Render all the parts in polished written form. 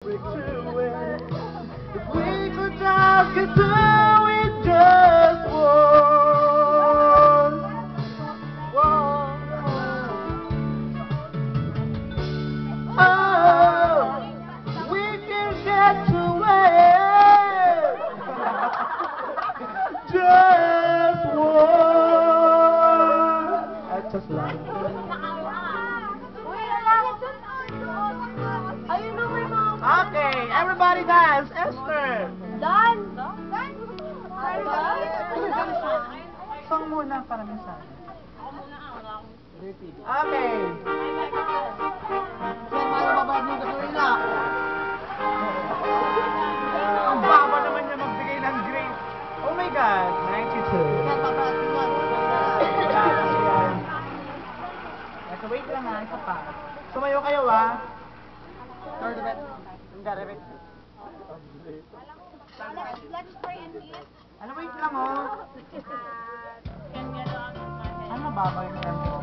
If we could just get through with just one. Oh, we can get to it. Just one. I just like it. Okay, everybody dance. Esther. Done. Song muna para minsan. Okay. Ang baba naman niya magbigay ng grade. Oh my God, 92. Ito, wait lang ha, isa pa. Sumayo kayo ha. Let's pray and eat. Ano, wait lang oh. Ano baba yung tempo?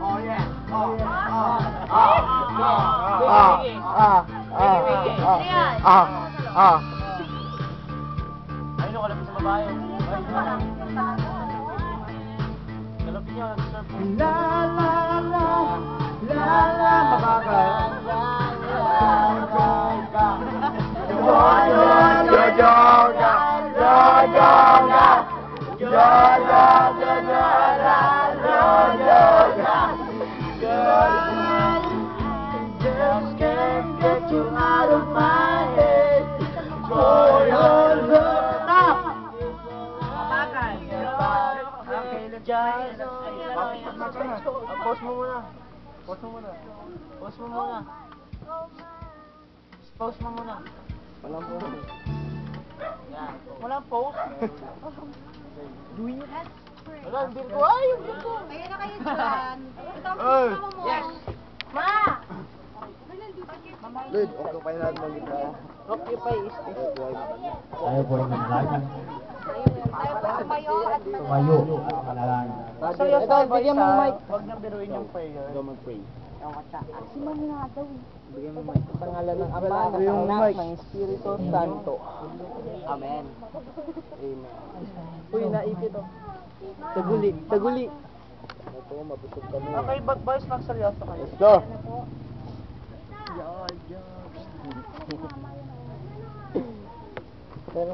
Oh yeah. Ayun ako lapit sa babae. Galapin niyo, nag-surf. La la la la la mabagal. Just can't get you out of my head. For your love. Stop! Okay, let's just... Pause mo muna. Pause mo muna. Pause mo muna. Pause mo muna. Walang pause. Yan. Walang pause. Doing it? Wala, hindi ko. Ay, yung dito. Kaya na kayo dyan. Ito ang Ay. kasama mo. Yes. Ma! Lid, occupy natin ng gitara. Occupy is this. Tayo po ay manalangin. Tayo po tumayo at Tumayo at manalangin. Seryoso Ito, ba bigyan mo isa? mic. Huwag niyang biruin yung prayer. Ikaw mag-pray. si Ma'am nga daw. Bigyan mo mic. Sa pangalan ng Ama, ng Anak, ng Espiritu Santo. Amen. Amen. Uy, naipit oh. Taguli, taguli. Ito, mabusog kami. Okay, but boys, magseryoso kayo. Let's go! Pero